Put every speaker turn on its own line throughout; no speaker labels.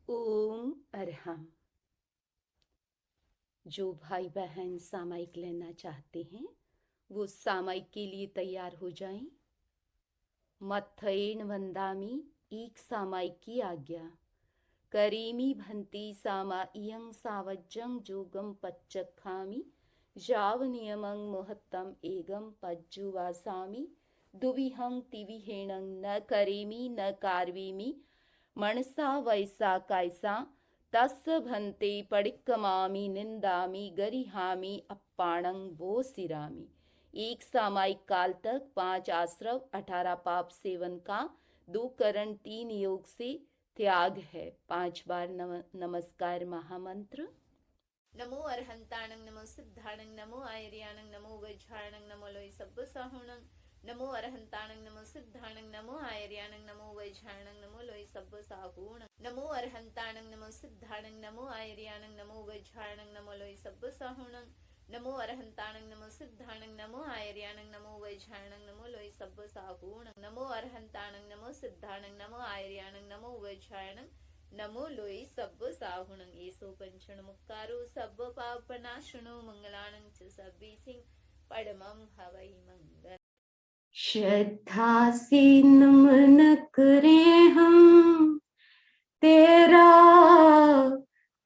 ओम अरहम। जो भाई बहन सामायिक लेना चाहते हैं वो सामायिक के लिए तैयार हो जाएं। मत्थयेन वंदामि एक सामायिक की आज्ञा। करेमि भन्ति सामा इयं सावज्जं जोगम पच्चखामि जाव नियमं महत्तम एगम पज्जुवासामि दुविहं तिविहेणं न करेमि न कारवेमि मनसा वैसा कायसा तस्य भन्ते पडिक्कमामि निंदामि गरिहामि अप्पाणं वो सिरामि। एक सामायिक काल तक 5 आश्रव 18 पाप सेवन का 2 करण 3 योग से त्याग है। 5 बार नमस्कार महामंत्र।
नमो अरहंताणं नमो सिद्धाणं नमो आयर्याणं नमो वैझाणं नमो लोई सब्ब साहुणं नमो अरहंताणं नमो सिद्धाणं नमो आयर्याणं नमो वैझाणं नमो लोई सब्ब साहुणं नमो अरहंताणं नमो सिद्धाणं नमो आयर्याणं नमो वैझाणं नमो लोई सब्ब साहुणं नमो अरहंताणं नमो सिद्धाणं नमो आयर्याणं नमो वैझाणं नमो लोई सब्ब साहुणं नमो अरहंताणं नमो सिद्धाणं नमो आयर्याणं नमो वैझाणं नमो लोई सब्ब साहुणं येसो पंचण मुक्कारो सब्ब पापनाशनो मंगलाणं च सब्बी सिंह पडमं हवै मंगल।
श्रद्धा से नमन करें हम तेरा,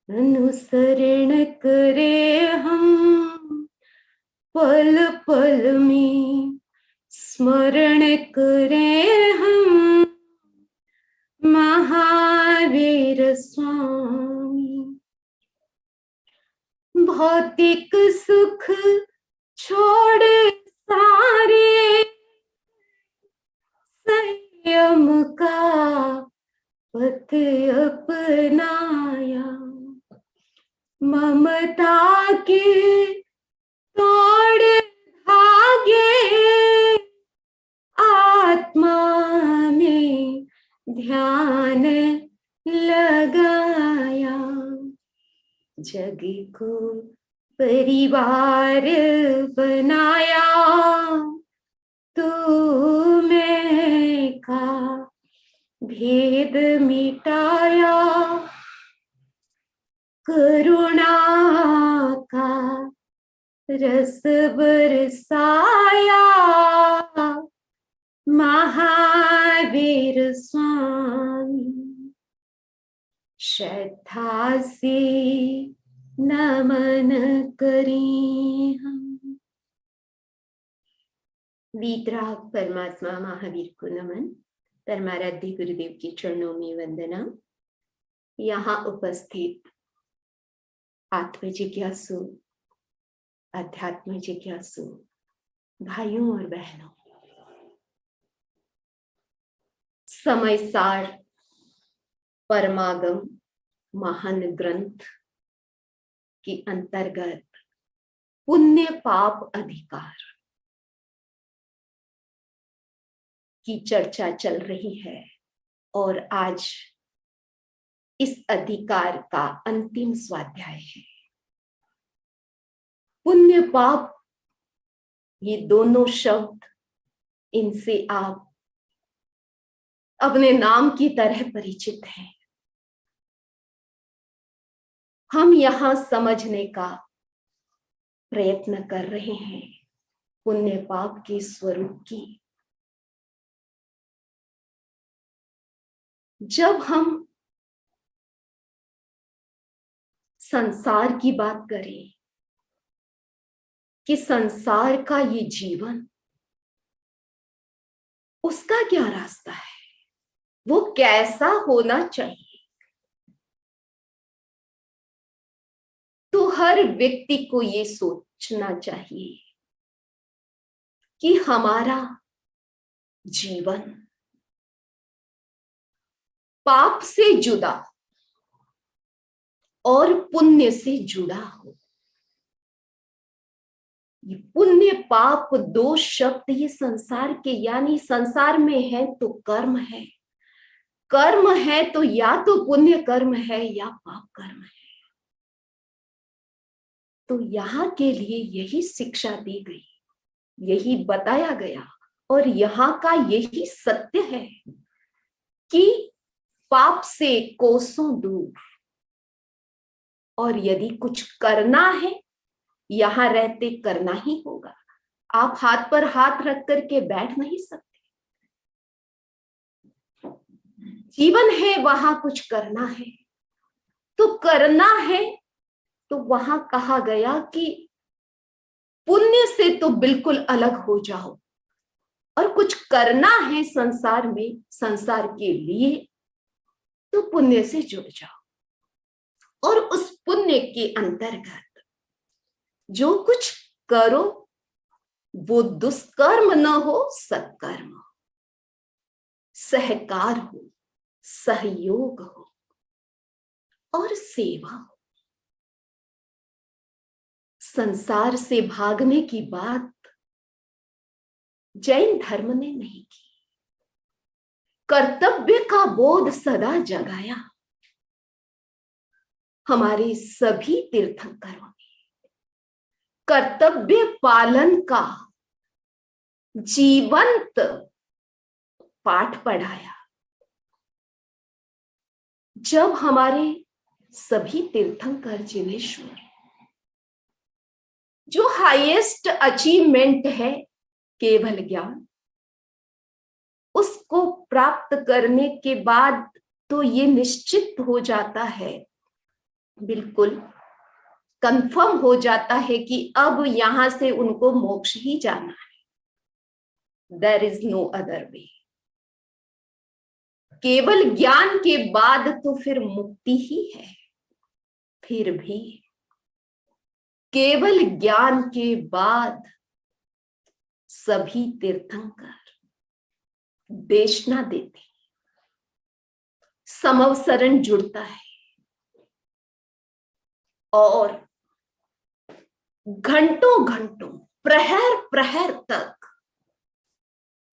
अनुसरण करें हम पल पल में, स्मरण करें हम महावीर स्वामी। भौतिक सुख छोड़ सारे, संयम का पथ अपनाया। ममता के तोड़ धागे, आत्मा में ध्यान लगाया। जग को परिवार बनाया, तू मैं का भेद मिटाया। करुणा का रस बरसाया, महावीर स्वामी। श्रद्धा से नमन करें हम। वीतराग परमात्मा महावीर को नमन। परमाराध्य गुरुदेव के चरणों में वंदना। यहाँ उपस्थित आत्म जिज्ञासु, अध्यात्म जिज्ञासु भाइयों और बहनों, समय सार परमागम महान ग्रंथ के अंतर्गत पुण्य पाप अधिकार की चर्चा चल रही है और आज इस अधिकार का अंतिम स्वाध्याय है। पुण्य पाप, ये दोनों शब्द, इनसे आप अपने नाम की तरह परिचित हैं। हम यहां समझने का प्रयत्न कर रहे हैं पुण्य पाप के स्वरूप की। जब हम संसार की बात करें कि संसार का ये जीवन, उसका क्या रास्ता है, वो कैसा होना चाहिए, तो हर व्यक्ति को ये सोचना चाहिए कि हमारा जीवन पाप से जुदा और पुण्य से जुड़ा हो। ये पुण्य पाप दो शब्द ये संसार के, यानी संसार में है तो कर्म है, कर्म है तो या तो पुण्य कर्म है या पाप कर्म है। तो यहाँ के लिए यही शिक्षा दी गई, यही बताया गया और यहाँ का यही सत्य है कि पाप से कोसों दूर। और यदि कुछ करना है, यहां रहते करना ही होगा। आप हाथ पर हाथ रख करके बैठ नहीं सकते। जीवन है, वहां कुछ करना है तो करना है। तो वहां कहा गया कि पुण्य से तो बिल्कुल अलग हो जाओ, और कुछ करना है संसार में, संसार के लिए, तो पुण्य से जुड़ जाओ। और उस पुण्य के अंतर्गत जो कुछ करो वो दुष्कर्म न हो, सत्कर्म हो, सहकार हो, सहयोग हो और सेवा हो। संसार से भागने की बात जैन धर्म ने नहीं की। कर्तव्य का बोध सदा जगाया हमारे सभी तीर्थंकरों ने। कर्तव्य पालन का जीवंत पाठ पढ़ाया। जब हमारे सभी तीर्थंकर जिनेश्वर, जो हाईएस्ट अचीवमेंट है केवल ज्ञान, उसको प्राप्त करने के बाद तो ये निश्चित हो जाता है, बिल्कुल कंफर्म हो जाता है कि अब यहां से उनको मोक्ष ही जाना है। There is no other way. केवल ज्ञान के बाद तो फिर मुक्ति ही है। फिर भी केवल ज्ञान के बाद सभी तीर्थंकर देशना देते, समवसरण जुड़ता है और घंटों घंटों, प्रहर प्रहर तक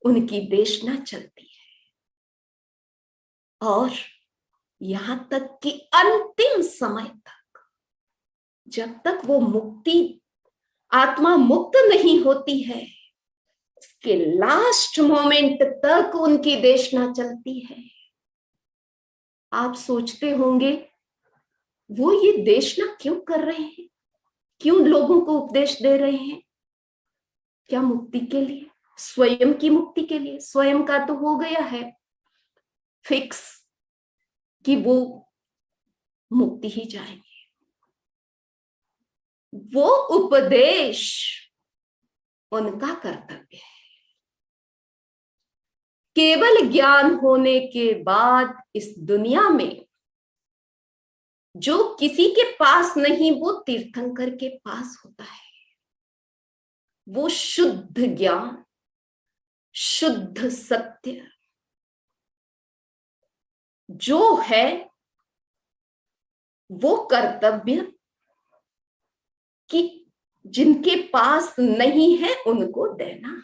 उनकी देशना चलती है। और यहां तक कि अंतिम समय तक, जब तक वो मुक्ति, आत्मा मुक्त नहीं होती है, उसके लास्ट मोमेंट तक उनकी देशना चलती है। आप सोचते होंगे वो ये देशना क्यों कर रहे हैं, क्यों लोगों को उपदेश दे रहे हैं? क्या मुक्ति के लिए? स्वयं की मुक्ति के लिए? स्वयं का तो हो गया है फिक्स कि वो मुक्ति ही जाएंगे। वो उपदेश उनका कर्तव्य है। केवल ज्ञान होने के बाद इस दुनिया में जो किसी के पास नहीं, वो तीर्थंकर के पास होता है। वो शुद्ध ज्ञान, शुद्ध सत्य जो है, वो कर्तव्य कि जिनके पास नहीं है उनको देना।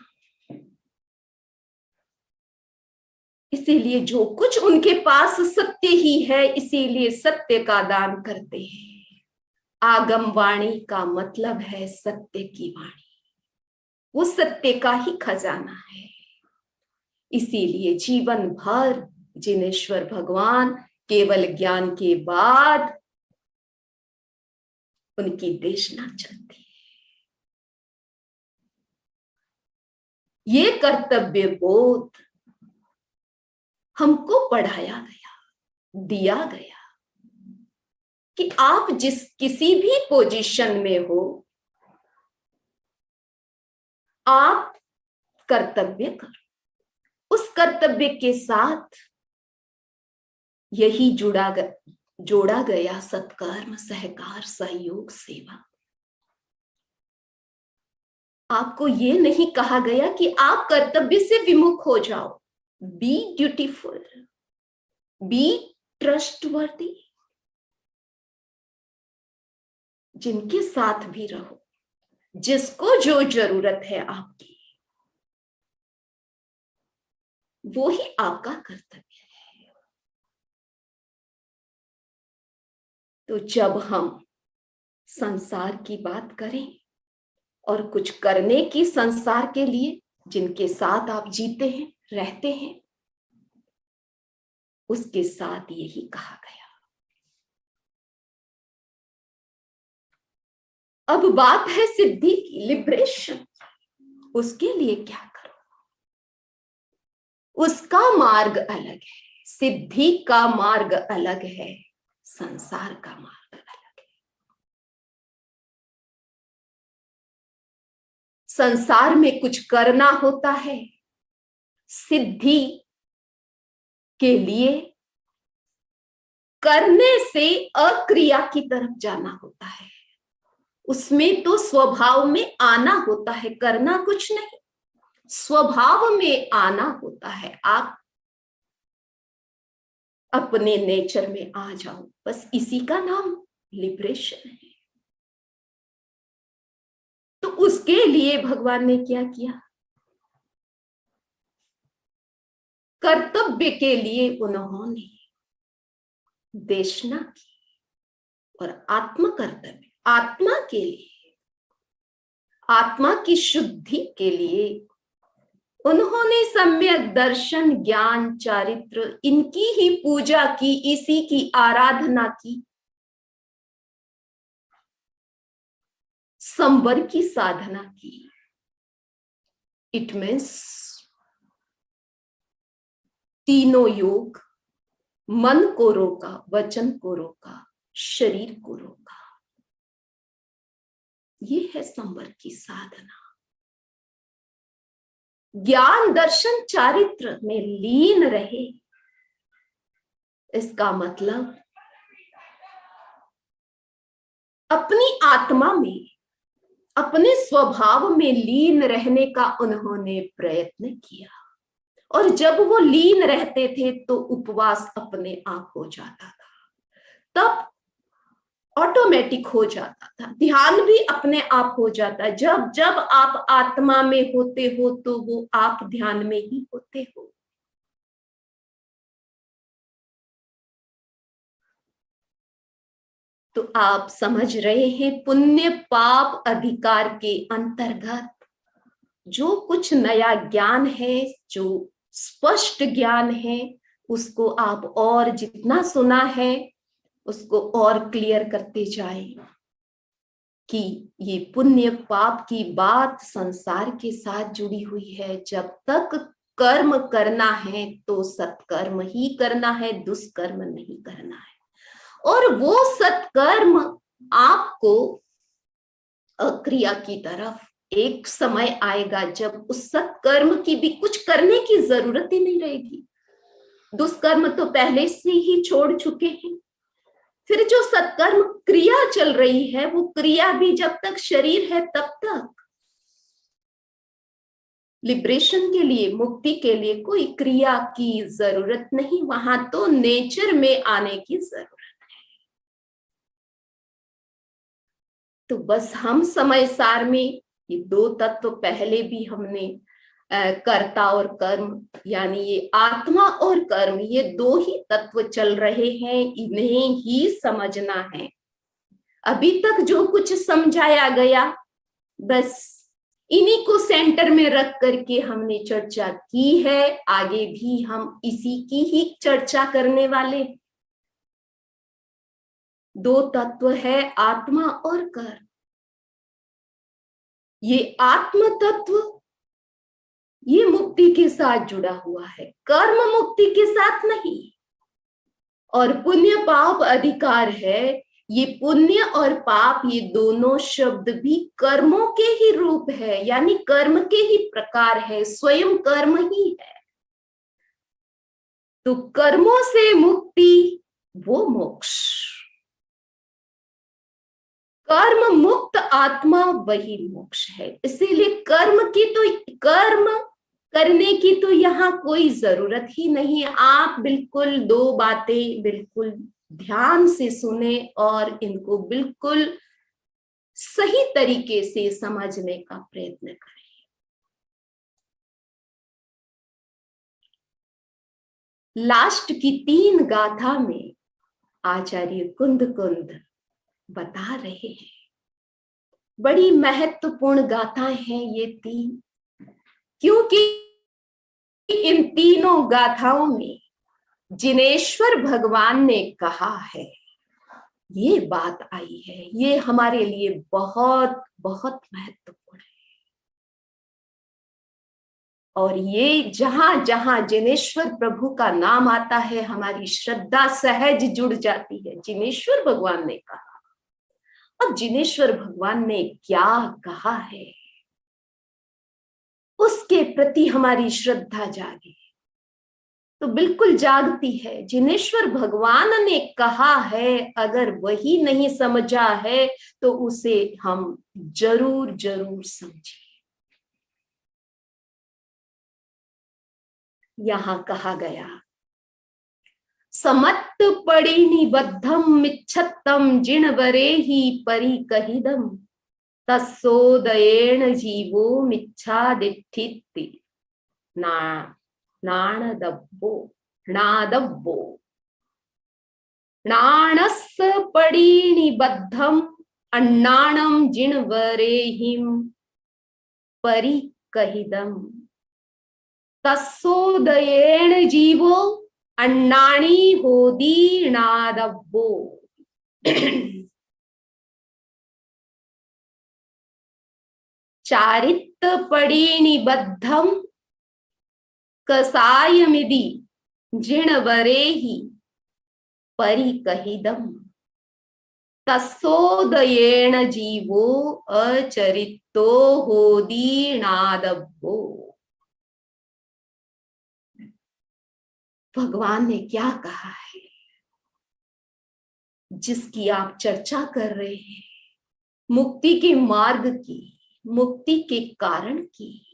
इसीलिए जो कुछ उनके पास सत्य ही है, इसीलिए सत्य का दान करते हैं। आगम वाणी का मतलब है सत्य की वाणी, वो सत्य का ही खजाना है। इसीलिए जीवन भर जिनेश्वर भगवान केवल ज्ञान के बाद उनकी देशना चलती है। ये कर्तव्य बोध हमको पढ़ाया गया, दिया गया कि आप जिस किसी भी पोजीशन में हो, आप कर्तव्य करो। उस कर्तव्य के साथ यही जोड़ा गया सत्कर्म, सहकार, सहयोग, सेवा। आपको ये नहीं कहा गया कि आप कर्तव्य से विमुख हो जाओ। बी ड्यूटीफुल, बी ट्रस्टवर्दी, जिनके साथ भी रहो, जिसको जो जरूरत है आपकी, वो ही आपका कर्तव्य है। तो जब हम संसार की बात करें और कुछ करने की संसार के लिए, जिनके साथ आप जीते हैं, रहते हैं, उसके साथ यही कहा गया। अब बात है सिद्धि की, लिबरेशन। उसके लिए क्या करो? उसका मार्ग अलग है, सिद्धि का मार्ग अलग है, संसार का मार्ग अलग है। संसार में कुछ करना होता है, सिद्धि के लिए करने से अक्रिया की तरफ जाना होता है। उसमें तो स्वभाव में आना होता है, करना कुछ नहीं, स्वभाव में आना होता है। आप अपने नेचर में आ जाओ, बस इसी का नाम लिबरेशन है। तो उसके लिए भगवान ने क्या किया? कर्तव्य के लिए उन्होंने देशना की, और आत्म कर्तव्य, आत्मा के लिए, आत्मा की शुद्धि के लिए उन्होंने सम्यक दर्शन, ज्ञान, चारित्र, इनकी ही पूजा की, इसी की आराधना की, संवर की साधना की। इट मीन्स तीनों योग, मन को रोका, वचन को रोका, शरीर को रोका, ये है संवर की साधना। ज्ञान, दर्शन, चारित्र में लीन रहे, इसका मतलब अपनी आत्मा में, अपने स्वभाव में लीन रहने का उन्होंने प्रयत्न किया। और जब वो लीन रहते थे तो उपवास अपने आप हो जाता था, तब ऑटोमेटिक हो जाता था, ध्यान भी अपने आप हो जाता। जब जब आप आत्मा में होते हो तो वो आप ध्यान में ही होते हो। तो आप समझ रहे हैं, पुण्य पाप अधिकार के अंतर्गत जो कुछ नया ज्ञान है, जो स्पष्ट ज्ञान है, उसको आप और जितना सुना है उसको और क्लियर करते जाए कि ये पुण्य पाप की बात संसार के साथ जुड़ी हुई है। जब तक कर्म करना है तो सत्कर्म ही करना है, दुष्कर्म नहीं करना है। और वो सत्कर्म आपको अक्रिया की तरफ, एक समय आएगा जब उस सत्कर्म की भी कुछ करने की जरूरत ही नहीं रहेगी। दुष्कर्म तो पहले से ही छोड़ चुके हैं। फिर जो सत्कर्म क्रिया चल रही है, वो क्रिया भी जब तक शरीर है तब तक। लिबरेशन के लिए, मुक्ति के लिए कोई क्रिया की जरूरत नहीं, वहां तो नेचर में आने की जरूरत है। तो बस हम समय सार में ये दो तत्व पहले भी हमने कर्ता और कर्म, यानी ये आत्मा और कर्म, ये दो ही तत्व चल रहे हैं, इन्हें ही समझना है। अभी तक जो कुछ समझाया गया, बस इन्हीं को सेंटर में रख करके हमने चर्चा की है। आगे भी हम इसी की ही चर्चा करने वाले। दो तत्व है, आत्मा और कर्म। ये आत्म तत्व ये मुक्ति के साथ जुड़ा हुआ है, कर्म मुक्ति के साथ नहीं। और पुण्य पाप अधिकार है, ये पुण्य और पाप, ये दोनों शब्द भी कर्मों के ही रूप है, यानी कर्म के ही प्रकार है, स्वयं कर्म ही है। तो कर्मों से मुक्ति, वो मोक्ष। कर्म मुक्त आत्मा वही मोक्ष है। इसीलिए कर्म करने की तो यहाँ कोई जरूरत ही नहीं है। आप बिल्कुल दो बातें बिल्कुल ध्यान से सुने और इनको बिल्कुल सही तरीके से समझने का प्रयत्न करें। लास्ट की 3 गाथा में आचार्य कुंद बता रहे हैं, बड़ी महत्वपूर्ण गाथाएं हैं ये 3, क्योंकि इन तीनों गाथाओं में जिनेश्वर भगवान ने कहा है, ये बात आई है, ये हमारे लिए बहुत बहुत महत्वपूर्ण है। और ये जहां जहां जिनेश्वर प्रभु का नाम आता है, हमारी श्रद्धा सहज जुड़ जाती है। जिनेश्वर भगवान ने कहा, अब जिनेश्वर भगवान ने क्या कहा है, उसके प्रति हमारी श्रद्धा जागे तो बिल्कुल जागती है। जिनेश्वर भगवान ने कहा है, अगर वही नहीं समझा है तो उसे हम जरूर जरूर समझें। यहां कहा गया, समत्त पड़ी निबद्धम मिच्छत्तम जिणवरे ही परिकहिदम तस्सोदयेण जीवो मिच्छादिठिति नाणदब्बो नादब्बो नाणस्स पड़ी निबद्धम अन्नाणम जिणवरेहिम परिकहिदम तस्सोदयेण जीवो अन्नाणी होदी नादब्बो। चारित्त पड़ी निबद्धम कसायमिदि जिणवरेहि परिकहिदम तस्सोदयेण जीवो अचरितो होदी नादब्बो। भगवान ने क्या कहा है, जिसकी आप चर्चा कर रहे हैं, मुक्ति के मार्ग की, मुक्ति के कारण की,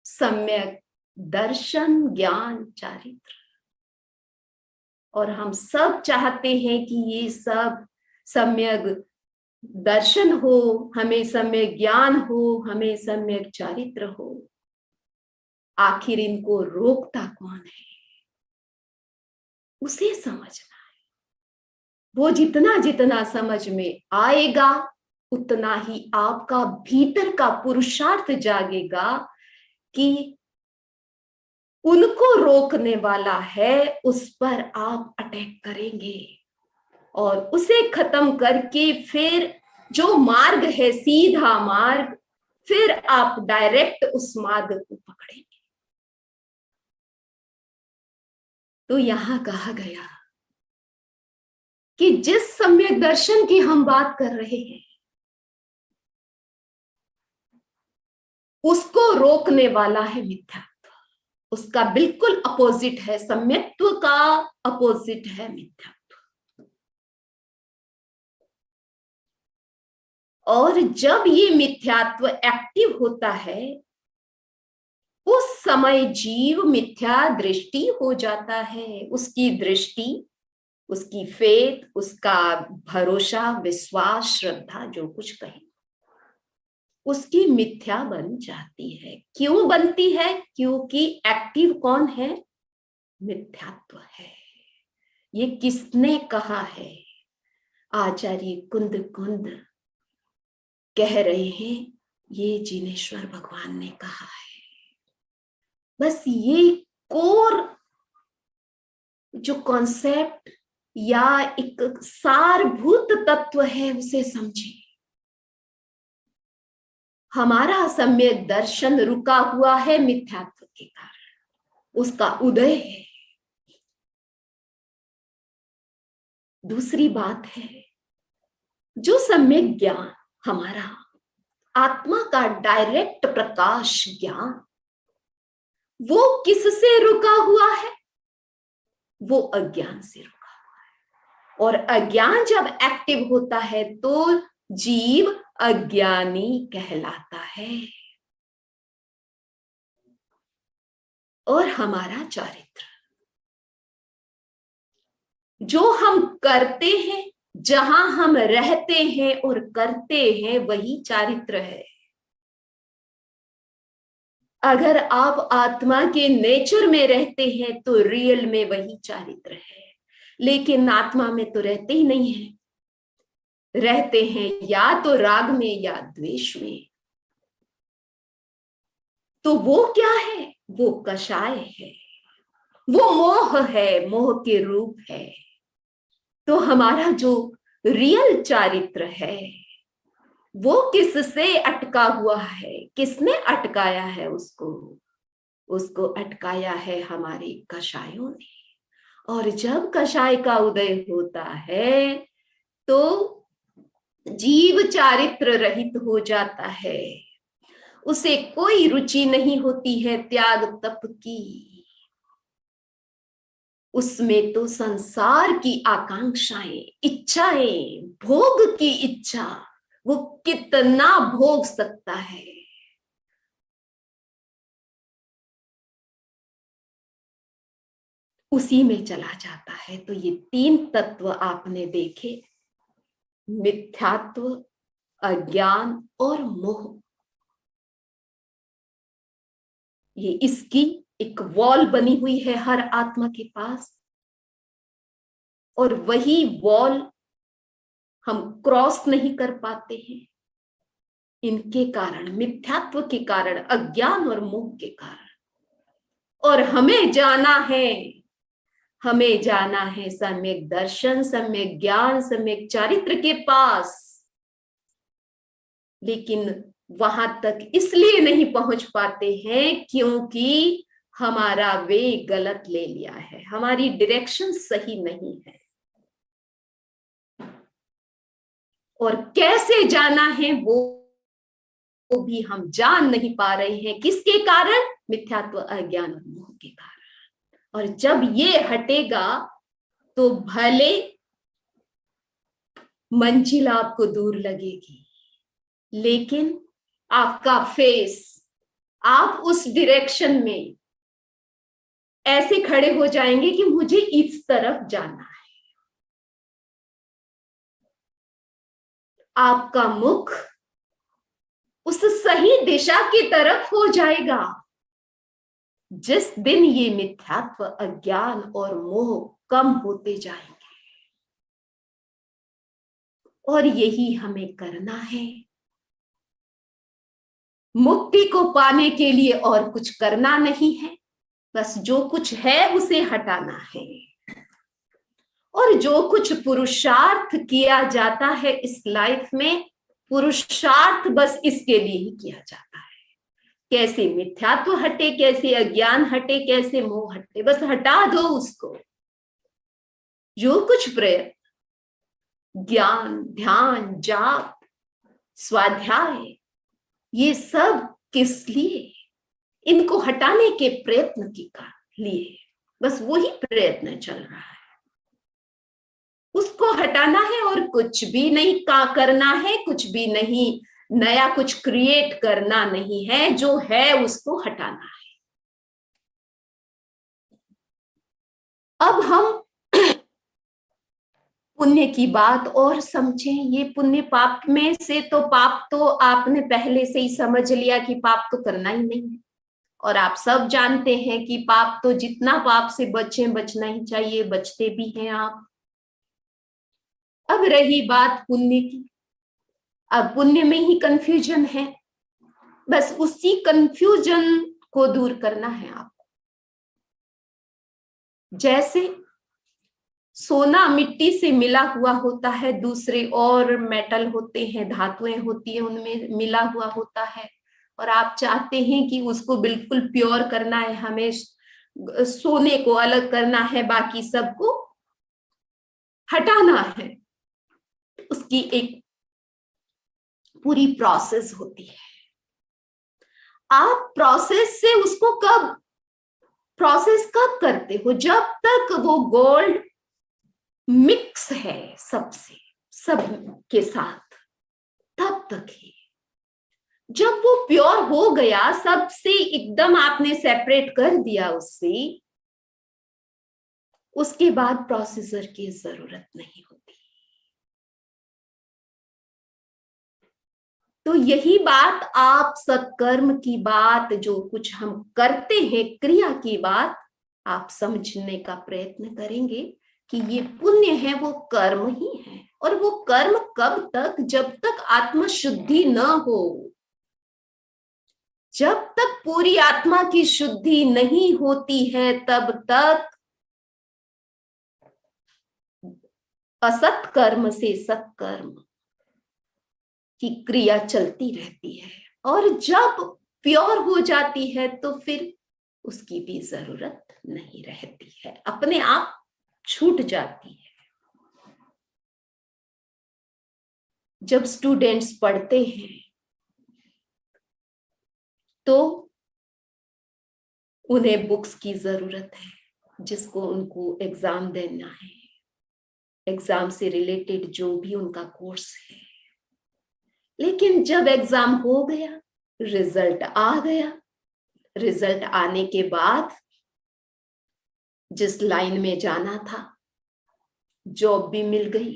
सम्यक दर्शन ज्ञान चारित्र। और हम सब चाहते हैं कि ये सब सम्यक दर्शन हो, हमें सम्यक ज्ञान हो, हमें सम्यक चारित्र हो। आखिर इनको रोकता कौन है, उसे समझना है। वो जितना जितना समझ में आएगा उतना ही आपका भीतर का पुरुषार्थ जागेगा कि उनको रोकने वाला है, उस पर आप अटैक करेंगे और उसे खत्म करके फिर जो मार्ग है सीधा मार्ग, फिर आप डायरेक्ट उस मार्ग को पकड़ेंगे। तो यहां कहा गया कि जिस सम्यक दर्शन की हम बात कर रहे हैं, उसको रोकने वाला है मिथ्यात्व। उसका बिल्कुल अपोजिट है, सम्यक्त्व का अपोजिट है मिथ्यात्व। और जब ये मिथ्यात्व एक्टिव होता है, उस समय जीव मिथ्या दृष्टि हो जाता है। उसकी दृष्टि, उसकी फेथ, उसका भरोसा, विश्वास, श्रद्धा, जो कुछ कहे, उसकी मिथ्या बन जाती है। क्यों बनती है? क्योंकि एक्टिव कौन है? मिथ्यात्व है। ये किसने कहा है? आचार्य कुंद कुंद कह रहे हैं, ये जिनेश्वर भगवान ने कहा है। बस ये कोर जो कॉन्सेप्ट या एक सारभूत तत्व है, उसे समझे। हमारा सम्यक दर्शन रुका हुआ है मिथ्यात्व के कारण, उसका उदय है। दूसरी बात है, जो सम्यक ज्ञान, हमारा आत्मा का डायरेक्ट प्रकाश ज्ञान, वो किससे रुका हुआ है? वो अज्ञान से रुका हुआ है। और अज्ञान जब एक्टिव होता है तो जीव अज्ञानी कहलाता है। और हमारा चारित्र, जो हम करते हैं, जहां हम रहते हैं और करते हैं, वही चारित्र है। अगर आप आत्मा के नेचर में रहते हैं तो रियल में वही चारित्र है, लेकिन आत्मा में तो रहते ही नहीं है। रहते हैं या तो राग में या द्वेष में। तो वो क्या है? वो कषाय है। वो मोह है, मोह के रूप है। तो हमारा जो रियल चारित्र है वो किससे अटका हुआ है? किसने अटकाया है उसको? उसको अटकाया है हमारे कषायों ने। और जब कषाय का उदय होता है तो जीव चारित्र रहित हो जाता है। उसे कोई रुचि नहीं होती है त्याग तप की। उसमें तो संसार की आकांक्षाएं, इच्छाएं, भोग की इच्छा, वो कितना भोग सकता है। उसी में चला जाता है। तो ये 3 तत्व आपने देखे, मिथ्यात्व, अज्ञान और मोह। ये इसकी एक वॉल बनी हुई है हर आत्मा के पास, और वही वॉल हम क्रॉस नहीं कर पाते हैं इनके कारण, मिथ्यात्व के कारण, अज्ञान और मोह के कारण। और हमें जाना है सम्यक दर्शन, सम्यक ज्ञान, सम्यक चारित्र के पास। लेकिन वहां तक इसलिए नहीं पहुंच पाते हैं क्योंकि हमारा वे गलत ले लिया है, हमारी डायरेक्शन सही नहीं है। और कैसे जाना है वो भी हम जान नहीं पा रहे हैं। किसके कारण? मिथ्यात्व, अज्ञान और मोह के कारण। और जब ये हटेगा तो भले मंजिल आपको दूर लगेगी, लेकिन आपका फेस, आप उस डायरेक्शन में ऐसे खड़े हो जाएंगे कि मुझे इस तरफ जाना है। आपका मुख उस सही दिशा की तरफ हो जाएगा। जिस दिन ये मिथ्यात्व, अज्ञान और मोह कम होते जाएंगे, और यही हमें करना है। मुक्ति को पाने के लिए और कुछ करना नहीं है, बस जो कुछ है उसे हटाना है। और जो कुछ पुरुषार्थ किया जाता है इस लाइफ में, पुरुषार्थ बस इसके लिए ही किया जाता है। कैसे मिथ्यात्व हटे, कैसे अज्ञान हटे, कैसे मोह हटे, बस हटा दो उसको। जो कुछ प्रयत्न, ज्ञान, ध्यान, जाप, स्वाध्याय, ये सब किस लिए? इनको हटाने के प्रयत्न के लिए, बस वही प्रयत्न चल रहा है। उसको हटाना है और कुछ भी नहीं करना है, कुछ भी नहीं, नया कुछ क्रिएट करना नहीं है। जो है उसको हटाना है। अब हम पुण्य की बात और समझें। ये पुण्य पाप में से तो, पाप तो आपने पहले से ही समझ लिया कि पाप तो करना ही नहीं है, और आप सब जानते हैं कि पाप तो, जितना पाप से बचना ही चाहिए, बचते भी हैं आप। अब रही बात पुण्य की। अब पुण्य में ही कंफ्यूजन है, बस उसी कंफ्यूजन को दूर करना है आपको। जैसे सोना मिट्टी से मिला हुआ होता है, दूसरे और मेटल होते हैं, धातुएं होती हैं, उनमें मिला हुआ होता है, और आप चाहते हैं कि उसको बिल्कुल प्योर करना है, हमें सोने को अलग करना है, बाकी सबको हटाना है। उसकी एक पूरी प्रोसेस होती है। आप प्रोसेस कब करते हो? जब तक वो गोल्ड मिक्स है सबसे, सब के साथ, तब तक ही। जब वो प्योर हो गया, सबसे एकदम आपने सेपरेट कर दिया उससे, उसके बाद प्रोसेसर की जरूरत नहीं होती। तो यही बात, आप सत्कर्म की बात, जो कुछ हम करते हैं, क्रिया की बात आप समझने का प्रयत्न करेंगे कि ये पुण्य है, वो कर्म ही है। और वो कर्म कब तक? जब तक आत्म शुद्धि न हो, जब तक पूरी आत्मा की शुद्धि नहीं होती है तब तक असत कर्म से सत्कर्म की क्रिया चलती रहती है, और जब प्योर हो जाती है तो फिर उसकी भी जरूरत नहीं रहती है, अपने आप छूट जाती है। जब स्टूडेंट्स पढ़ते हैं तो उन्हें बुक्स की जरूरत है, जिसको उनको एग्जाम देना है, एग्जाम से रिलेटेड जो भी उनका कोर्स है। लेकिन जब एग्जाम हो गया, रिजल्ट आ गया, रिजल्ट आने के बाद जिस लाइन में जाना था, जॉब भी मिल गई,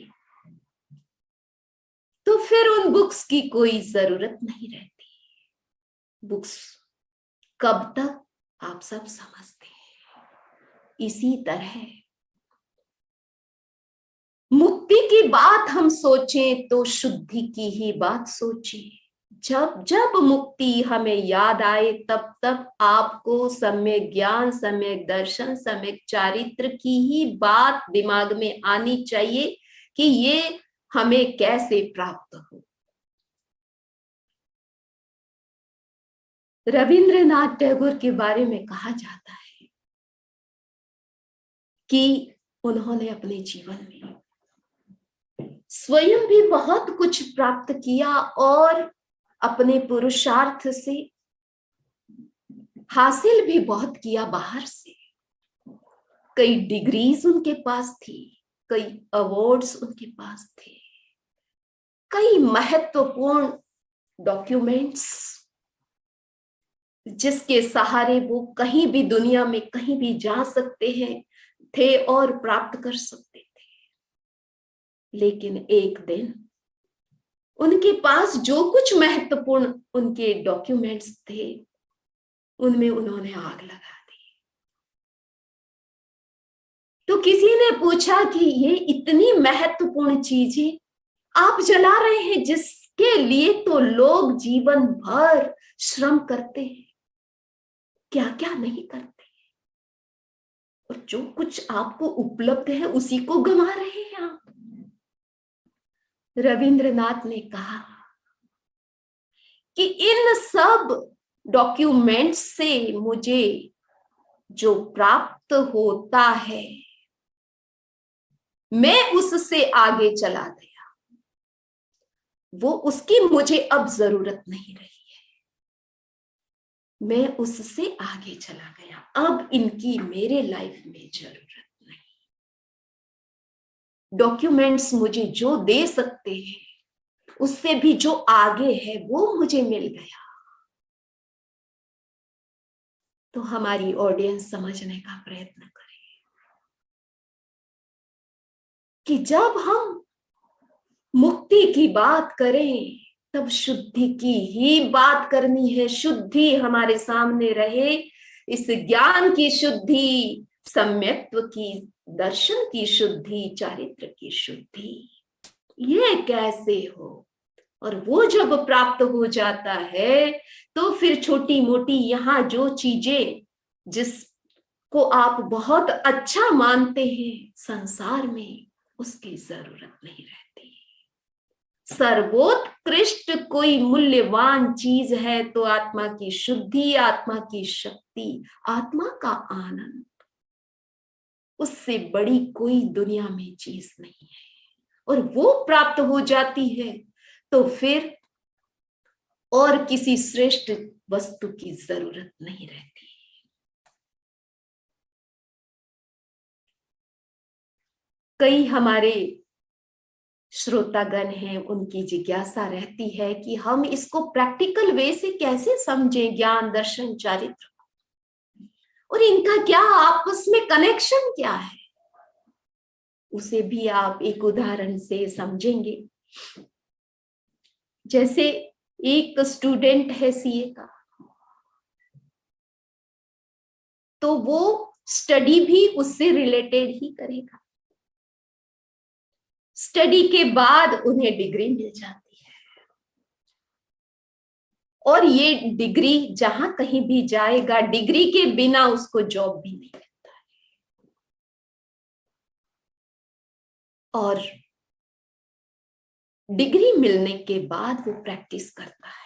तो फिर उन बुक्स की कोई जरूरत नहीं रहती। बुक्स कब तक, आप सब समझते हैं। इसी तरह मुक्ति की बात हम सोचें तो शुद्धि की ही बात सोचें। जब जब मुक्ति हमें याद आए तब तब आपको सम्यक ज्ञान, सम्यक दर्शन, सम्यक चारित्र की ही बात दिमाग में आनी चाहिए कि ये हमें कैसे प्राप्त हो। रविंद्रनाथ टैगोर के बारे में कहा जाता है कि उन्होंने अपने जीवन में स्वयं भी बहुत कुछ प्राप्त किया और अपने पुरुषार्थ से हासिल भी बहुत किया बाहर से। कई डिग्रीज उनके पास थी, कई अवार्ड्स उनके पास थे, कई महत्वपूर्ण डॉक्यूमेंट्स जिसके सहारे वो कहीं भी दुनिया में कहीं भी जा सकते हैं थे और प्राप्त कर सकते थे। लेकिन एक दिन उनके पास जो कुछ महत्वपूर्ण उनके डॉक्यूमेंट्स थे उनमें उन्होंने आग लगा दी। तो किसी ने पूछा कि ये इतनी महत्वपूर्ण चीजें आप जला रहे हैं, जिसके लिए तो लोग जीवन भर श्रम करते हैं, क्या क्या नहीं करते, और जो कुछ आपको उपलब्ध है उसी को गंवा रहे हैं आप। रविंद्रनाथ ने कहा कि इन सब डॉक्यूमेंट्स से मुझे जो प्राप्त होता है मैं उससे आगे चला गया, वो उसकी मुझे अब जरूरत नहीं रही है, मैं उससे आगे चला गया, अब इनकी मेरे लाइफ में जरूरत नहीं। डॉक्यूमेंट्स मुझे जो दे सकते हैं उससे भी जो आगे है वो मुझे मिल गया। तो हमारी ऑडियंस समझने का प्रयत्न करें कि जब हम मुक्ति की बात करें तब शुद्धि की ही बात करनी है। शुद्धि हमारे सामने रहे, इस ज्ञान की शुद्धि, सम्यक्त्व की, दर्शन की शुद्धि, चारित्र की शुद्धि, ये कैसे हो। और वो जब प्राप्त हो जाता है तो फिर छोटी मोटी यहाँ जो चीजें जिसको आप बहुत अच्छा मानते हैं संसार में, उसकी जरूरत नहीं रहती। सर्वोत्कृष्ट कोई मूल्यवान चीज है तो आत्मा की शुद्धि, आत्मा की शक्ति, आत्मा का आनंद। उससे बड़ी कोई दुनिया में चीज नहीं है, और वो प्राप्त हो जाती है तो फिर और किसी श्रेष्ठ वस्तु की जरूरत नहीं रहती। कई हमारे श्रोतागण हैं, उनकी जिज्ञासा रहती है कि हम इसको प्रैक्टिकल वे से कैसे समझें, ज्ञान, दर्शन, चारित्र, और इनका क्या आपस में कनेक्शन क्या है। उसे भी आप एक उदाहरण से समझेंगे। जैसे एक स्टूडेंट है सीए का, तो वो स्टडी भी उससे रिलेटेड ही करेगा। स्टडी के बाद उन्हें डिग्री मिल जाती है, और ये डिग्री जहां कहीं भी जाएगा, डिग्री के बिना उसको जॉब भी नहीं मिलता है। और डिग्री मिलने के बाद वो प्रैक्टिस करता है।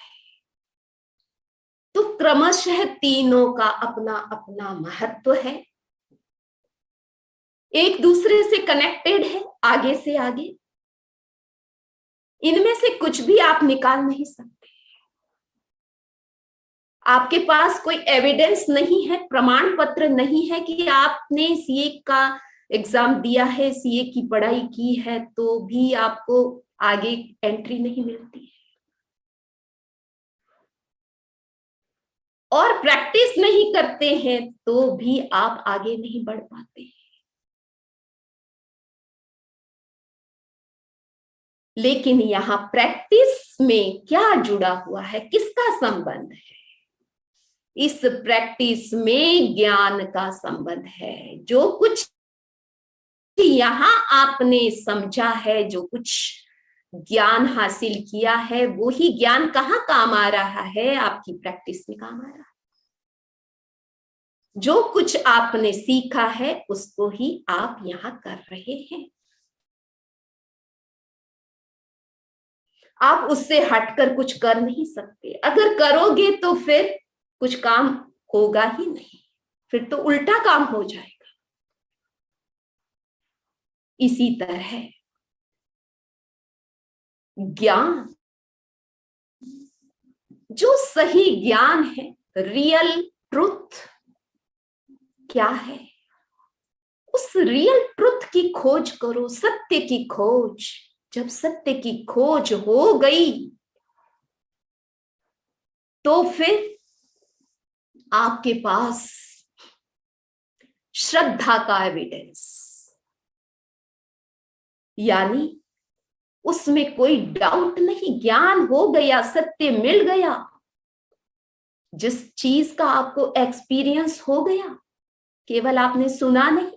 तो क्रमशः तीनों का अपना अपना महत्व है, एक दूसरे से कनेक्टेड है, आगे से आगे। इनमें से कुछ भी आप निकाल नहीं सकते। आपके पास कोई एविडेंस नहीं है, प्रमाण पत्र नहीं है कि आपने सीए का एग्जाम दिया है, सीए की पढ़ाई की है, तो भी आपको आगे एंट्री नहीं मिलती है। और प्रैक्टिस नहीं करते हैं तो भी आप आगे नहीं बढ़ पाते हैं। लेकिन यहां प्रैक्टिस में क्या जुड़ा हुआ है, किसका संबंध है? इस प्रैक्टिस में ज्ञान का संबंध है। जो कुछ यहां आपने समझा है, जो कुछ ज्ञान हासिल किया है, वो ही ज्ञान कहाँ काम आ रहा है? आपकी प्रैक्टिस में काम आ रहा है। जो कुछ आपने सीखा है उसको ही आप यहां कर रहे हैं। आप उससे हटकर कुछ कर नहीं सकते। अगर करोगे तो फिर कुछ काम होगा ही नहीं, फिर तो उल्टा काम हो जाएगा। इसी तरह ज्ञान, जो सही ज्ञान है, रियल ट्रुथ क्या है, उस रियल ट्रुथ की खोज करो, सत्य की खोज। जब सत्य की खोज हो गई तो फिर आपके पास श्रद्धा का एविडेंस, यानी उसमें कोई डाउट नहीं, ज्ञान हो गया, सत्य मिल गया। जिस चीज का आपको एक्सपीरियंस हो गया, केवल आपने सुना नहीं,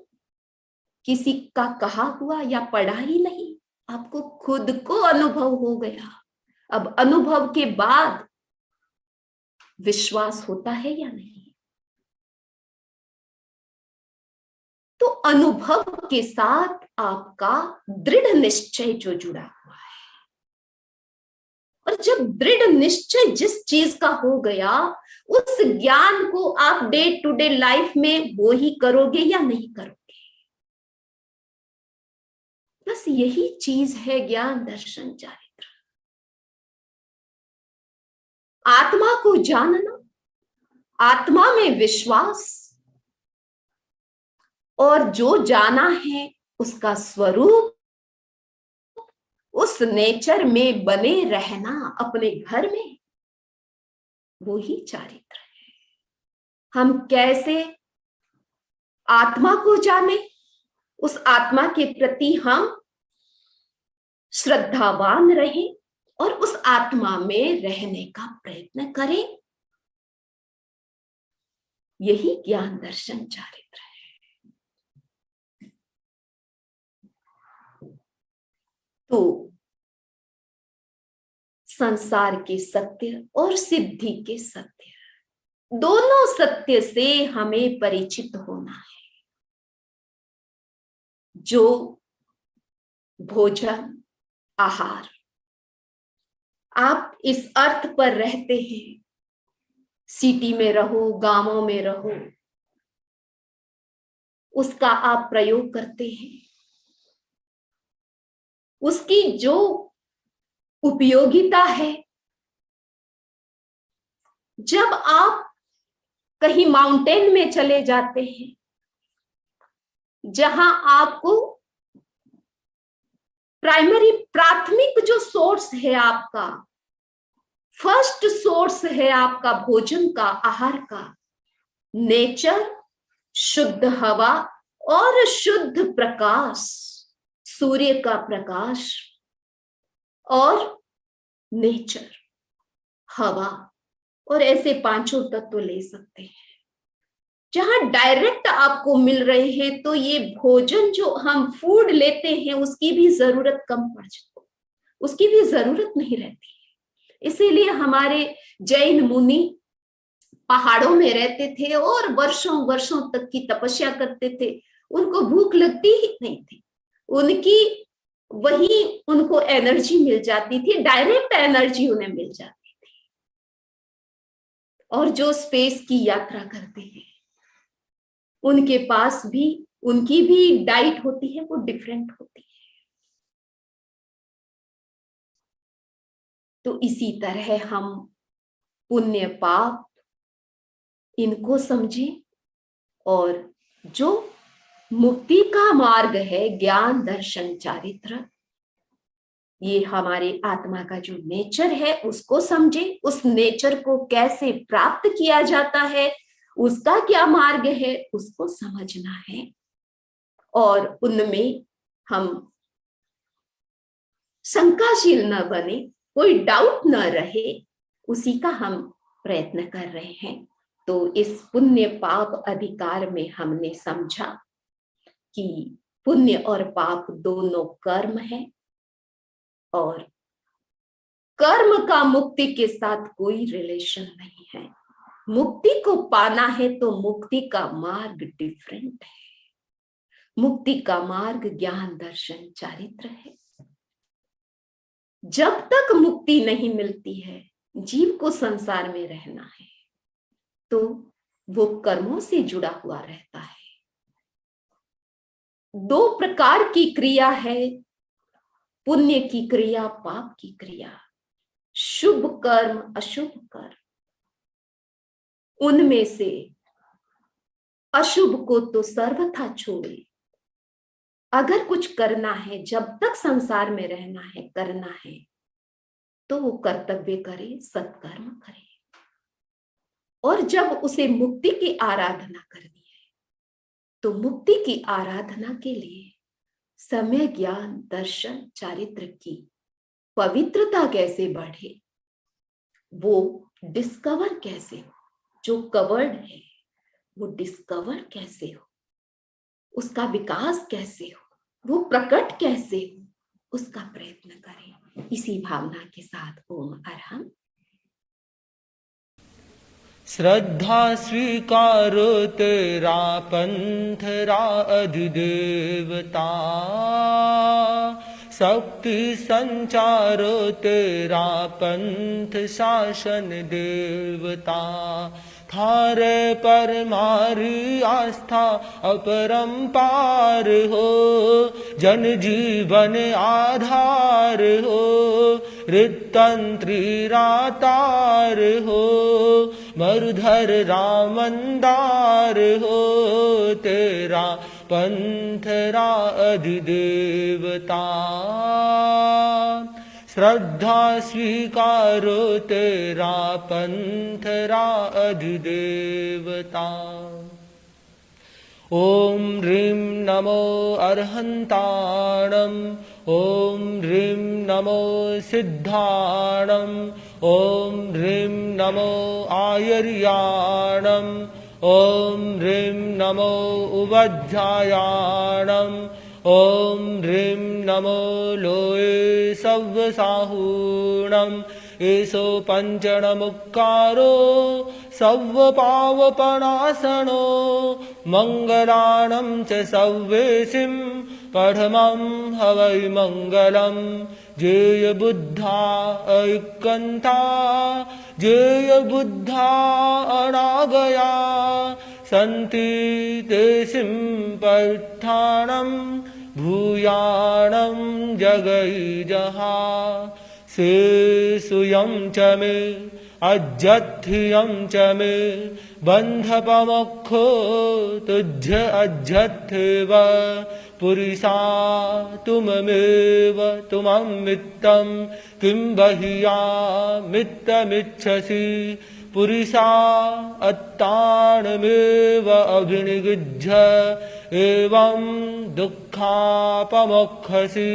किसी का कहा हुआ या पढ़ा ही नहीं, आपको खुद को अनुभव हो गया। अब अनुभव के बाद विश्वास होता है या नहीं? तो अनुभव के साथ आपका दृढ़ निश्चय जो जुड़ा हुआ है, और जब दृढ़ निश्चय जिस चीज का हो गया, उस ज्ञान को आप डे टू डे लाइफ में वो ही करोगे या नहीं करोगे? बस यही चीज है ज्ञान दर्शन चारित्र। आत्मा को जानना, आत्मा में विश्वास, और जो जाना है उसका स्वरूप, उस नेचर में बने रहना अपने घर में, वो ही चारित्र है। हम कैसे आत्मा को जाने, उस आत्मा के प्रति हम श्रद्धावान रहें और उस आत्मा में रहने का प्रयत्न करें, यही ज्ञान दर्शन चारित्र है। तो संसार के सत्य और सिद्धि के सत्य, दोनों सत्य से हमें परिचित होना है। जो भोजन, आहार आप इस अर्थ पर रहते हैं, सिटी में रहो, गांवों में रहो, उसका आप प्रयोग करते हैं, उसकी जो उपयोगिता है, जब आप कहीं माउंटेन में चले जाते हैं, जहां आपको प्राइमरी, प्राथमिक जो सोर्स है आपका, फर्स्ट सोर्स है आपका भोजन का, आहार का, नेचर, शुद्ध हवा और शुद्ध प्रकाश, सूर्य का प्रकाश और नेचर, हवा, और ऐसे पांचों तत्व ले सकते हैं। जहां डायरेक्ट आपको मिल रहे हैं, तो ये भोजन जो हम फूड लेते हैं उसकी भी जरूरत कम पड़ जाती है, उसकी भी जरूरत नहीं रहती है।
इसीलिए हमारे जैन मुनि पहाड़ों में रहते थे और वर्षों वर्षों तक की तपस्या करते थे, उनको भूख लगती ही नहीं थी, उनकी वही उनको एनर्जी मिल जाती थी, डायरेक्ट एनर्जी उन्हें मिल जाती थी। और जो स्पेस की यात्रा करते हैं उनके पास भी उनकी भी डाइट होती है, वो डिफरेंट होती है। तो इसी तरह हम पुण्य पाप इनको समझें, और जो मुक्ति का मार्ग है ज्ञान दर्शन चारित्र, ये हमारे आत्मा का जो नेचर है उसको समझें, उस नेचर को कैसे प्राप्त किया जाता है, उसका क्या मार्ग है उसको समझना है, और उनमें हम शंकाशील न बने, कोई डाउट न रहे, उसी का हम प्रयत्न कर रहे हैं। तो इस पुण्य पाप अधिकार में हमने समझा कि पुण्य और पाप दोनों कर्म है, और कर्म का मुक्ति के साथ कोई रिलेशन नहीं है। मुक्ति को पाना है तो मुक्ति का मार्ग डिफरेंट है। मुक्ति का मार्ग ज्ञान दर्शन चारित्र है। जब तक मुक्ति नहीं मिलती है, जीव को संसार में रहना है, तो वो कर्मों से जुड़ा हुआ रहता है। दो प्रकार की क्रिया है, पुण्य की क्रिया, पाप की क्रिया, शुभ कर्म अशुभ कर्म। उनमें से अशुभ को तो सर्वथा छोड़े। अगर कुछ करना है, जब तक संसार में रहना है, करना है, तो वो कर्तव्य करे, सत्कर्म करे। और जब उसे मुक्ति की आराधना करनी है, तो मुक्ति की आराधना के लिए समय ज्ञान दर्शन चारित्र की पवित्रता कैसे बढ़े, वो डिस्कवर कैसे हो, जो कवर्ड है वो डिस्कवर कैसे हो, उसका विकास कैसे हो, वो प्रकट कैसे हो, उसका प्रयत्न करें। इसी भावना के साथ ओम अरहम।
श्रद्धा स्वीकारो तेरा पंथ रा अधिदेवता, शक्ति संचारो तेरा पंथ शासन देवता। थारे पर मारी आस्था अपरंपार हो, जन जीवन आधार हो, ऋतंत्री रातार हो, मरुधर रामंदार हो, तेरा पंथ रा अधिदेवता। श्रद्धा स्वीकारो तेरा पंथ रा अधिदेवता। ओम ह्रीं नमो अर्हन्ताणम्, ओम ह्रीं नमो सिद्धाणम्, ओम ह्रीं नमो आयर्याणम्, ओम ह्रीं नमो उवध्यायाणम्, ओम ह्रीं नमो लोये सव्वसाहूणम्। एषो पञ्चणमुक्कारो सव्वपावपनाशनो, मङ्गलानं च सव्वेशिं पठमं हवै मङ्गलम्। जेय बुद्धा ऐकन्ता, जेय बुद्धा अनागया, सन्ति तेषिं परित्थानं भूयानं जगैजहा। शेषुयं च मे अज्जत्थियं च मे, बन्धपमोक्षो तुज्य अज्जत्थेव। पुरुषा तुममेव तुममित्तं, किं बह्यामित्तमिच्छसि। पुरुषा अत्तानमेव अभिनिगृह्य, एवं दुःखापमोक्षसि।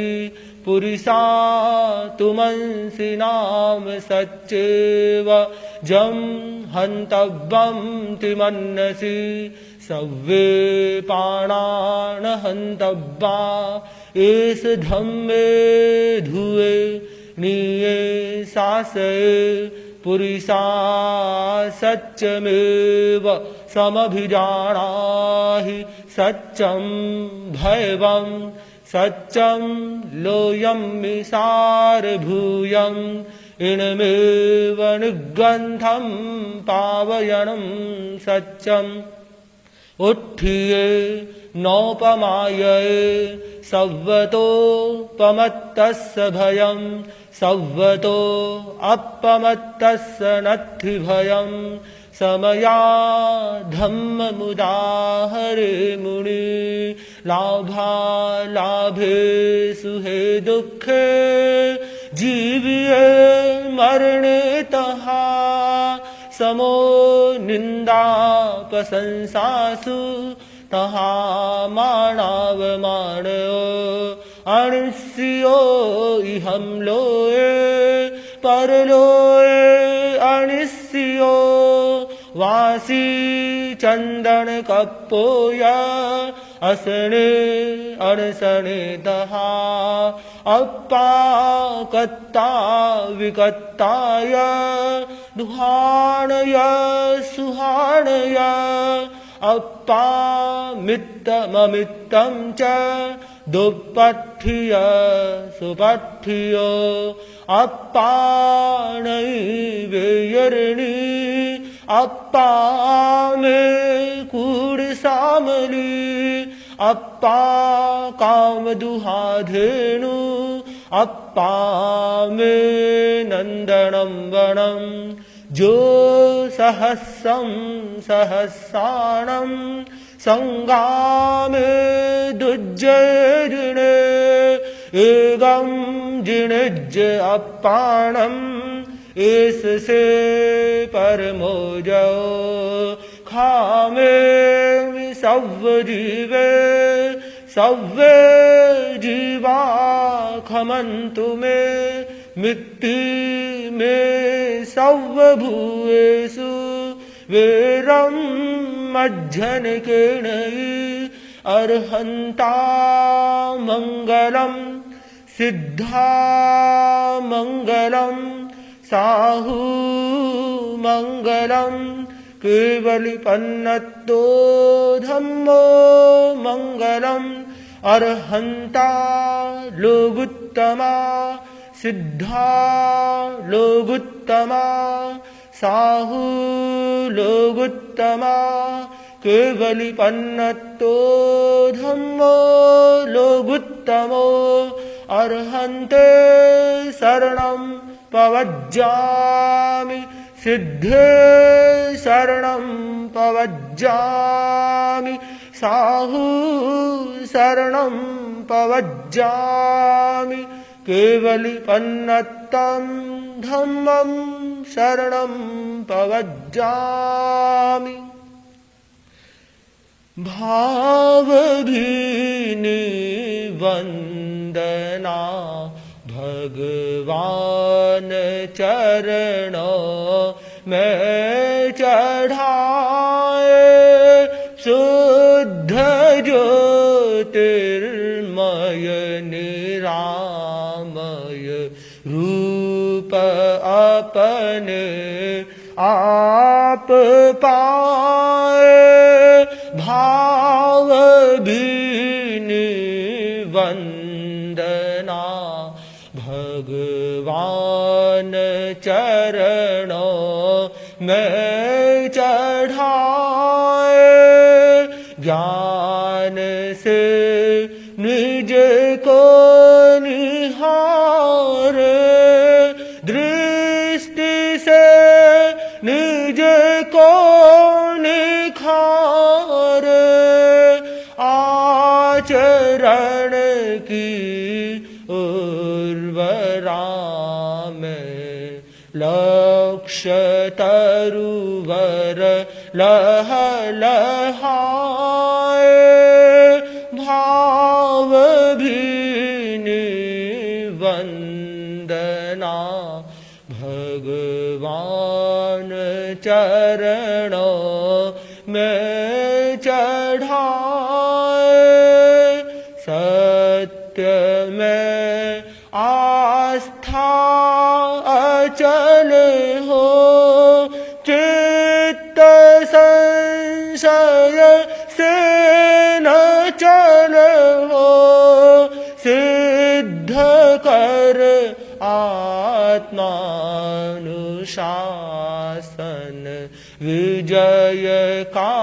पुरुषा तुमंसि नाम सच्चेव, जं हन्तव्यं तिमन्यसि। सव्वे प्राणान् हन्तव्या, एष धम्मे धुवे नीये शासये पुरुषा सत्यमेव समभिजानाहि सत्यं भैवं सत्यं लोयं सारभूयम् इनमेव निगन्धं पावयनं सत्यम् उत्थिये नौपमाये सव्वतोपमत्तस्य भयं सव्वतो अपमत्तस्य नत्थि भयं समया धम्ममुदाहरे मुनि लाभालाभे सुहे दुःखे जीविये मरणे तहा समो निन्दापशंसासु तहा मानावमानयो अनिश्यो इहं लोये परलोये अनिश्यो वासी चंदन कप्पोया असने अनसने तहा अप्पाकत्ता विकत्ताय दुहानय सुहानय अप्पामित्तममित्तं च दुप्पठिय सुपठियो अप्पानैवेयर्णि अप्पा मे कूड़सामली अप्पा कामदुहाधेनु अप्पा मे नंदनं वनं जो सहस्रं सहस्राणं संगामे दुज्जयजिणे एगं जिणिज्ज अप्पाणम् इससे परमो जयो खामे सव्व जीवे सव्वे जीवा खमन्तु मे मिट्टी में सव्व भूएषु वेरं मज्जन के नई अर्हन्ता मंगलम सिद्धा मंगलम साहु मंगलम केवलिपन्नतो धम्मो मंगलम अर्हन्ता लोगुत्तमा सिद्धा लोगुत्तमा साहु लोगुत्तमा केवलिपन्नतो धम्मो लोगुत्तमो अर्हन्ते शरणं पवज्जामि सिद्धे शरणं पवज्जामि साहु शरणं पवज्जामि केवलिपन्नतं धम्मं शरणं पवज्जामि भावभीनि वन्दना भगवान चरणों में चढ़ाए शुद्ध ज्योतिर्मय निरामय रूप अपने आप पाए भाव भीनि वंदना भगवान चरणों में चढ़ाए ज्ञान से निज को निहारे दृष्टि से निज को निखारे आचरण की उर्वरा में लक्ष्य तरुवर लह लहाए भाव भीनि वंदना भगवान चरणों में चढ़ाए सत्य में आस्था तथा अचल हो, चित्त संशय से न चल हो, सिद्ध कर आत्मानुशासन, विजय का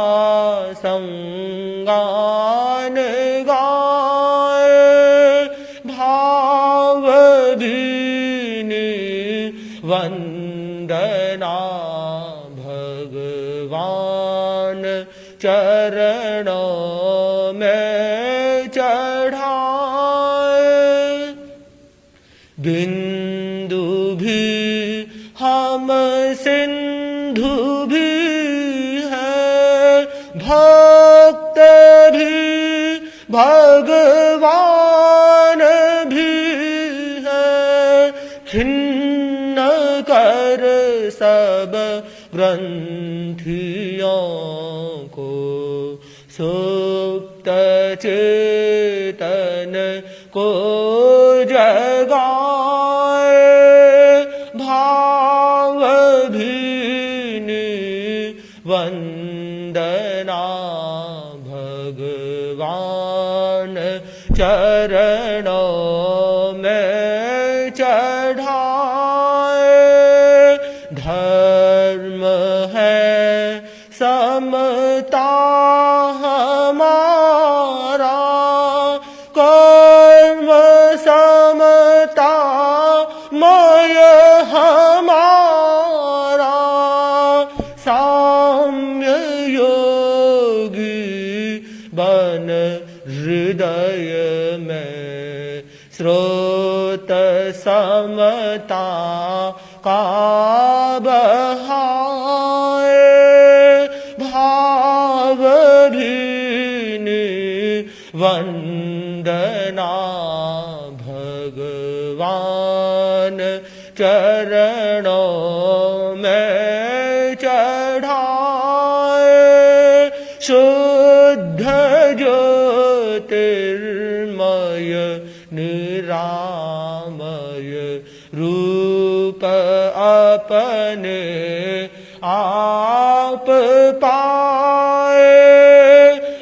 संगान गाए, भाव भीनी वंदना भगवान चरणों में चढ़ाए। बिंदु भी हम सिंधु भी है, भक्त भी भगवान भी है, छिन्न कर सब ग्रंथियों को, सुप्त चेतन को जगाए, भाव भीनी वंदना भगवान चरणों में चढ़ाए। धर्म है समता हमारा, कर्म समता मय हमारा, साम्य योगी बन हृदय में, स्रोत समता का बहाए, भाव भीनी वंदना भगवान चरणों में चढ़ाए। शुद्ध ज्योतिर्मय निरामय रूप अपने आप पाए,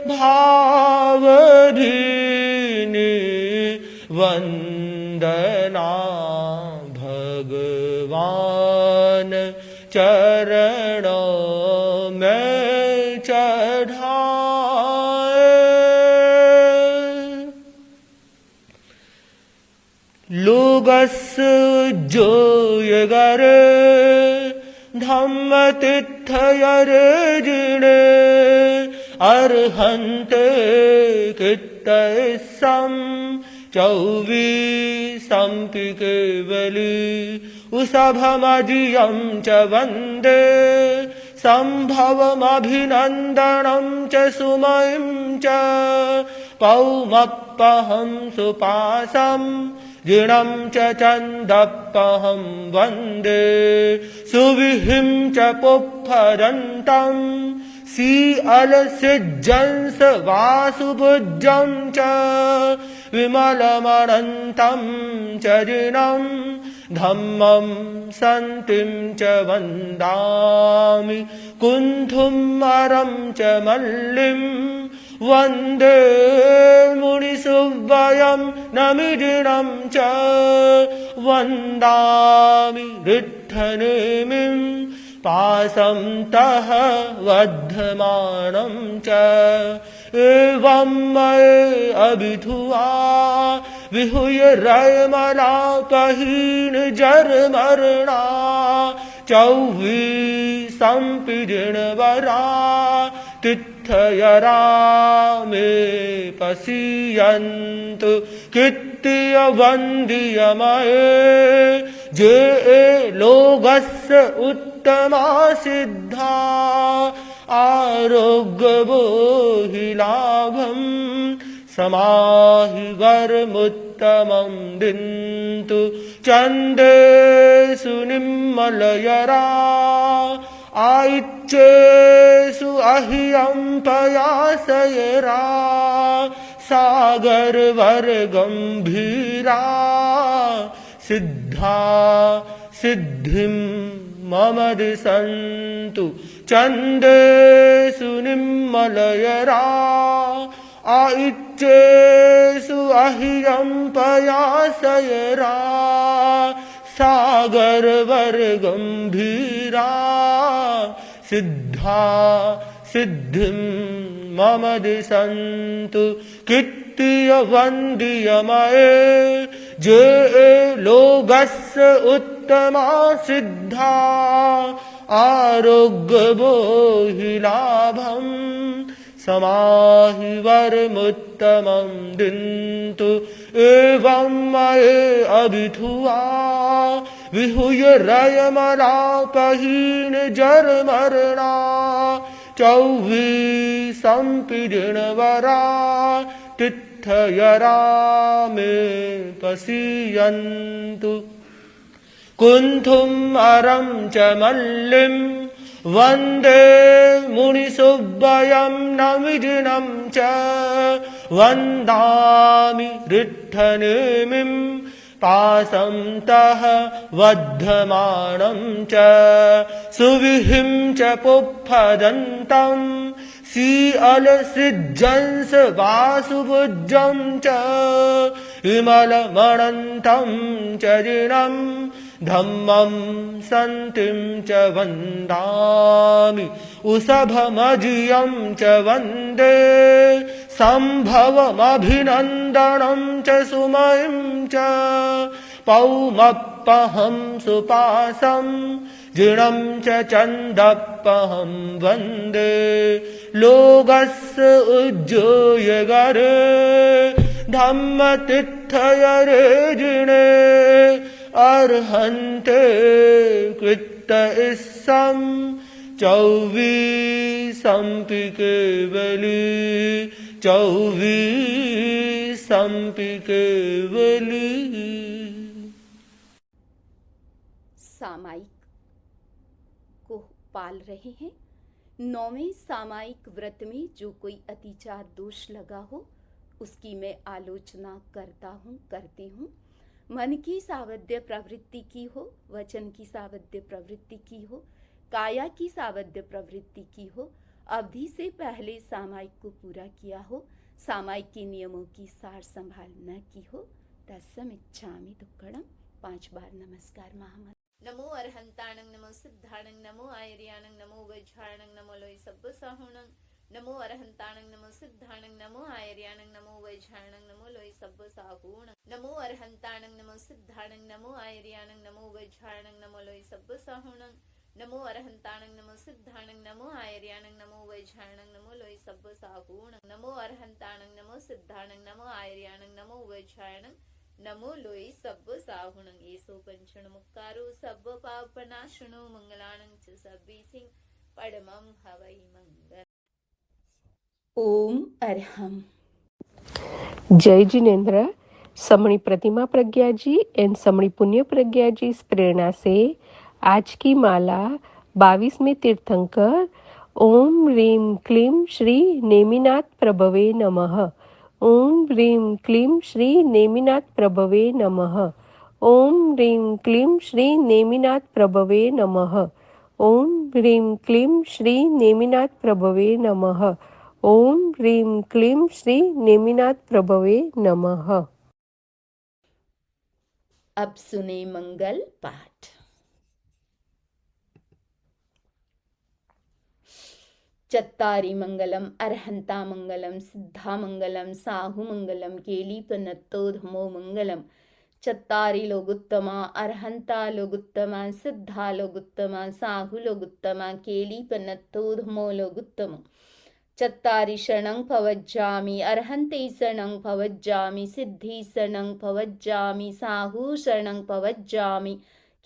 भाव भीनी वंदना भगवान चरणों में चढ़ाए। लोगस जोयगर धम्म तिथयर जिणे, अर्हन्ते कित्तसं चौवीसंपि केवली, उसभमजियं च वन्दे सम्भवमभिनन्दनं च सुमयं च, पौमप्पहं सुपासं जिणं च चन्दप्पहं वन्दे, सुविहिं च पुप्फरन्तं सीअलसिज्जंस वासुभुजं च, विमलमनन्तं च जिनं धम्मं सन्तिं च वन्दामि, कुन्थुमरं च मल्लिं वन्दे मुनिसुव्वयं नमिजिनं च, वन्दामि ऋद्धनेमिं पासं तः वध्यमानं च, एवं मये अभिधुआ विहुय रयमलापहीन जरमरणा, चौवीसंपि जिणवरा तिथयरा मे पश्यन्तु कित्तिय वन्द्यमये, जे लोगस्य उत्तमा सिद्धा, आरोग्यवो हि लाभं, समाहि वरमुत्तमं दिन्तु चन्देषु निम्मलयरा, आइच्चेषु अह्यं पयासयरा, सागरवर गम्भीरा, सिद्धा सिद्धिं मम दिशन्तु छन्देषु निर्मलयरा आइच्येषु अहिरं पयासयरा सागरवर्गम्भीरा सिद्धा सिद्धिं मम दिशन्तु कीर्त्यवन्द्यमये जे लोकस्य उत्तमा सिद्धा आरोग्यबोहिलाभं समाहि वरमुत्तमं दिन्तु एवं मये अभिधुआ विहुय रयमलापहीन जरमरणा चौवीसंपीडनवरा तिथयरा मे पश्यन्तु कुन्थुम् अरं च मल्लिं वन्दे मुनिसुव्वयं नमिजिनं च वन्दामि ऋद्धनेमिं पाशं तः वध्यमानं च सुविहिं च पुप्पदन्तं सीअलसिज्जंस वासुभुजं च विमलमणन्तं च जिनं धम्मं सन्तिं च वन्दामि उषभमजियं च वन्दे सम्भवमभिनन्दनं च सुमयं च पौमप्पहं सुपासं जिनं च चन्दप्पहं वन्दे लोकस्य उज्जोयगरे धम्मतीर्थयरे जिने अर्हन्ते कृत्त इस्सं चौवीसंपि केवली चौवीसंपि केवली।
सामायिक को पाल रहे हैं। 9वें सामायिक व्रत में जो कोई अतिचार दोष लगा हो उसकी मैं आलोचना करती हूँ। मन की सावध्य प्रवृत्ति की हो, वचन की सावध्य प्रवृत्ति की हो, काया की सावध्य प्रवृत्ति की हो, अवधि से पहले सामायिक को पूरा किया हो, सामायिक के नियमों की सार संभाल न की हो। तत्समिच्छामि दुक्कडम। 5 बार नमस्कार महामंत्र।
नमो अरहंताणं नमो सिद्धाणं नमो आयर्याणं नमो वैझाणं नमो लोय सब्ब साहुणं नमो अरहंताणं नमो सिद्धाणं नमो आयर्याणं नमो वैझाणं नमो लोय सब्ब साहुणं नमो अरहंताणं नमो सिद्धाणं नमो आयर्याणं नमो वैझाणं नमो लोय सब्ब साहुणं नमो अरहंताणं नमो सिद्धाणं नमो आयर्याणं नमो वैझाणं नमो लोय सब्ब साहुणं नमो अरहंताणं नमो सिद्धाणं नमो आयर्याणं नमो वैझाणं नमो लोई सब्ब साहुणं येसो पंचण मुक्कारो सब्ब पापनाशनो मंगलाणं च सब्बीसिं पडमं हवै मंगल।
ओम अरहम।
जय जिनेन्द्र। समणी प्रतिमा प्रज्ञा जी एंड समणी पुण्य प्रज्ञा जी इस प्रेरणा से आज की माला 22वें तीर्थंकर ओम ह्रीं क्लीं श्री नेमिनाथ प्रभवे नमः। ओम ह्रीं क्लीं श्री नेमिनाथ प्रभवे नमः। ओम ह्रीं क्लीं श्री नेमिनाथ प्रभवे नमः। ओम ह्रीं क्लीं श्री नेमिनाथ प्रभवे नमः। ओम ह्रीं क्लीं श्री नेमिनाथ प्रभवे नमः।
अब सुने मंगल पाठ। चत्तारि मंगलम अरहंता मंगलम सिद्धा मंगलम साहु मंगलम केलीपनत्तोधमो मंगलम। चत्तारि लोगुत्तमा अरहंता लोगुत्तमा सिद्धा लोगुत्तमा साहु लोगुत्तमा केलीपनत्तोधमो लोगुत्तम। चत्तारि शरणं भवज्जामि अरहन्ते शरणं भवज्जामि सिद्धि शरणं भवज्जामि साहु शरणं भवज्जामि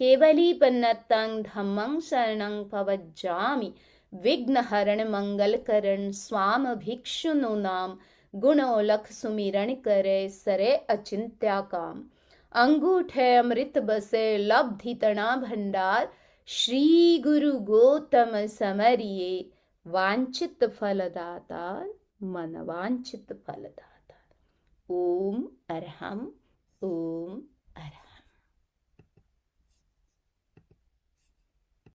केवलीपन्नतं धम्मं शरणं भवज्जामि। विघ्नहरण मंगलकरण स्वाम भिक्षुनु नाम गुणोलख सुमिरण करे सरे अचिंत्या काम। अंगूठे अमृत बसे लब्धि तना भंडार श्री गुरु गौतम समरिये वांछित फलदातार मन वांछित फलदातार। ओम अरहम ओम